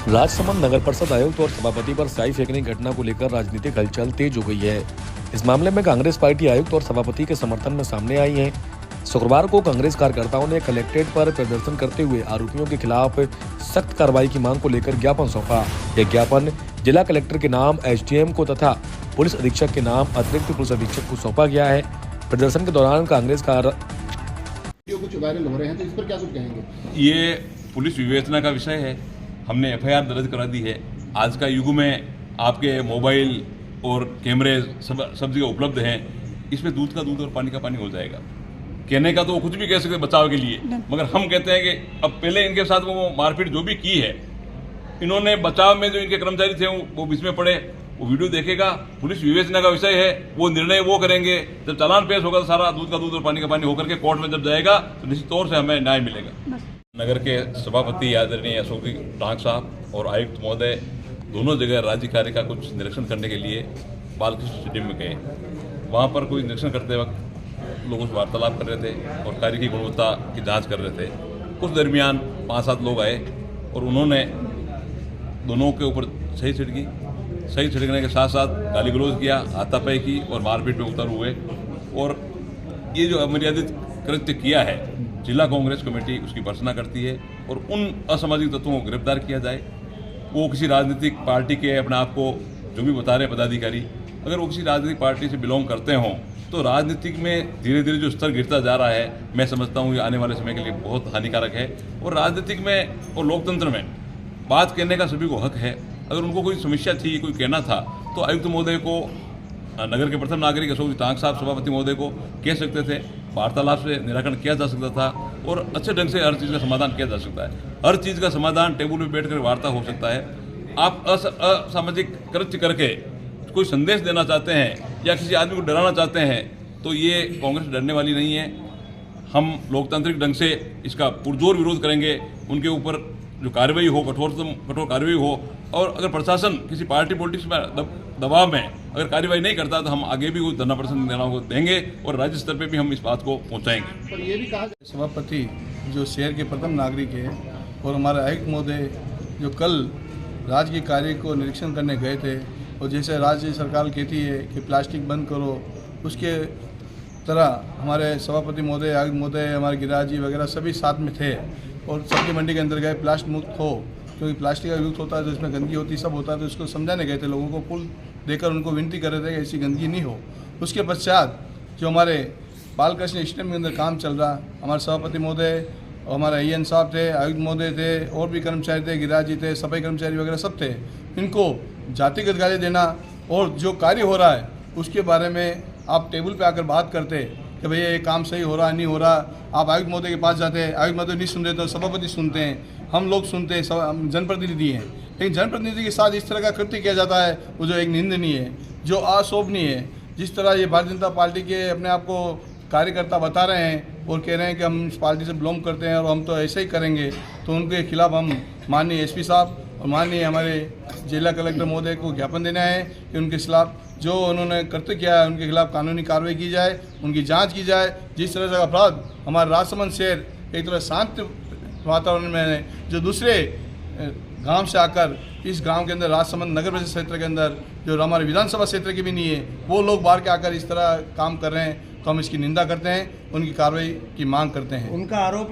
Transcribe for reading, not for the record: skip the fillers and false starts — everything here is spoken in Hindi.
राजसमंद नगर परिषद आयुक्त और सभापति पर स्याही फेंकने की घटना को लेकर राजनीतिक हलचल तेज हो गई है। इस मामले में कांग्रेस पार्टी आयुक्त और सभापति के समर्थन में सामने आई है। शुक्रवार को कांग्रेस कार्यकर्ताओं ने कलेक्ट्रेट पर प्रदर्शन करते हुए आरोपियों के खिलाफ सख्त कार्रवाई की मांग को लेकर ज्ञापन सौंपा। यह ज्ञापन जिला कलेक्टर के नाम एसडीएम को तथा पुलिस अधीक्षक के नाम अतिरिक्त पुलिस अधीक्षक को सौंपा गया है। प्रदर्शन के दौरान कांग्रेस का कुछ वायरल हो रहे हैं, तो इस पर क्या कुछ कहेंगे? ये पुलिस विवेचना का विषय है। हमने एफआईआर दर्ज करा दी है। आज का युग में आपके मोबाइल और कैमरे सब जगह उपलब्ध हैं। इसमें दूध का दूध और पानी का पानी हो जाएगा। कहने का तो वो कुछ भी कह सकते बचाव के लिए, मगर हम कहते हैं कि अब पहले इनके साथ वो मारपीट जो भी की है, इन्होंने बचाव में जो इनके कर्मचारी थे वो बीच में पड़े। वो वीडियो देखेगा, पुलिस विवेचना का विषय है, वो निर्णय वो करेंगे। जब चालान पेश होगा तो सारा दूध का दूध और पानी का पानी होकर के कोर्ट में जब जाएगा तो निश्चित तौर से हमें न्याय मिलेगा। नगर के सभापति आदरणीय अशोक डांग साहब और आयुक्त महोदय दोनों जगह राज्य कार्य का कुछ निरीक्षण करने के लिए बालकृष्ण स्टेडियम में गए। वहाँ पर कोई निरीक्षण करते वक्त लोगों से वार्तालाप कर रहे थे और कार्य की गुणवत्ता की जांच कर रहे थे। कुछ दरमियान 5-7 लोग आए और उन्होंने दोनों के ऊपर सही छिड़की। सही छिड़कने के साथ साथ गाली गलौज किया, हाथापाई की और मारपीट में उतर हुए। और ये जो अमर्यादित कृत्य किया है, जिला कांग्रेस कमेटी उसकी भर्त्सना करती है और उन असामाजिक तत्वों को गिरफ्तार किया जाए। वो किसी राजनीतिक पार्टी के अपने आप को जो भी बता रहे पदाधिकारी, अगर वो किसी राजनीतिक पार्टी से बिलोंग करते हों तो राजनीतिक में धीरे धीरे जो स्तर गिरता जा रहा है, मैं समझता हूँ ये आने वाले समय के लिए बहुत हानिकारक है। और राजनीतिक में और लोकतंत्र में बात कहने का सभी को हक है। अगर उनको कोई समस्या थी, कोई कहना था, तो आयुक्त महोदय को, नगर के प्रथम नागरिक अशोक डांग साहब सभापति महोदय को कह सकते थे। वार्तालाप से निराकरण किया जा सकता था और अच्छे ढंग से हर चीज़ का समाधान किया जा सकता है। हर चीज़ का समाधान टेबल पर बैठकर वार्ता हो सकता है। आप असामाजिक कृत्य करके कोई संदेश देना चाहते हैं या किसी आदमी को डराना चाहते हैं तो ये कांग्रेस डरने वाली नहीं है। हम लोकतांत्रिक ढंग से इसका पुरजोर विरोध करेंगे। उनके ऊपर जो कार्रवाई हो, कठोर कार्रवाई हो। और अगर प्रशासन किसी पार्टी पॉलिटिक्स में दबाव में अगर कार्रवाई नहीं करता तो हम आगे भी कोई धरना प्रदर्शन देना को देंगे और राज्य स्तर पे भी हम इस बात को पहुंचाएंगे। पर ये भी कहा सभापति जो शहर के प्रथम नागरिक है और हमारे आयुक्त महोदय जो कल राज्य के कार्य को निरीक्षण करने गए थे, और जैसे राज्य सरकार कहती है कि प्लास्टिक बंद करो, उसके तरह हमारे सभापति महोदय, आयुक्त महोदय, हमारे गिरिराज जी वगैरह सभी साथ में थे और सब्जी मंडी के अंदर गए प्लास्टिक मुक्त हो, क्योंकि प्लास्टिक का युक्त होता है तो इसमें गंदगी होती सब होता है, तो इसको समझाने गए थे। लोगों को पुल देकर उनको विनती कर रहे थे कि ऐसी गंदगी नहीं हो। उसके पश्चात जो हमारे बालकृष्ण स्टेडियम के अंदर काम चल रहा, हमारे सभापति महोदय और हमारे AN साहब थे, आयुक्त महोदय थे और भी कर्मचारी थे, गिरिराज जी थे, सफाई कर्मचारी वगैरह सब थे। इनको जातिगत गाली देना और जो कार्य हो रहा है उसके बारे में आप टेबल पे आकर बात करते कि भैया ये काम सही हो रहा है, नहीं हो रहा। आप आयुक्त महोदय के पास जाते हैं, आयुक्त महोदय नहीं सुनते तो सभापति सुनते हैं, हम लोग सुनते हैं, हम जनप्रतिनिधि हैं। लेकिन जनप्रतिनिधि के साथ इस तरह का कृत्य किया जाता है वो जो एक निंदनीय है, जो अशोभनीय है। जिस तरह ये भारतीय जनता पार्टी के अपने आप को कार्यकर्ता बता रहे हैं और कह रहे हैं कि हम इस पार्टी से बिलोंग करते हैं और हम तो ऐसे ही करेंगे, तो उनके खिलाफ हम माननीय SP साहब और माननीय हमारे जिला कलेक्टर महोदय को ज्ञापन देना है कि उनके खिलाफ जो उन्होंने कृत्य किया है उनके खिलाफ कानूनी कार्रवाई की जाए, उनकी जांच की जाए। जिस तरह से अपराध हमारे राजसमंद शहर एक तरह शांत वातावरण में है, जो दूसरे गांव से आकर इस गांव के अंदर राजसमंद नगर परिषद क्षेत्र के अंदर जो हमारे विधानसभा क्षेत्र के भी नहीं है, वो लोग बाहर के आकर इस तरह काम कर रहे हैं, तो हम इसकी निंदा करते हैं, उनकी कार्रवाई की मांग करते हैं। उनका आरोप है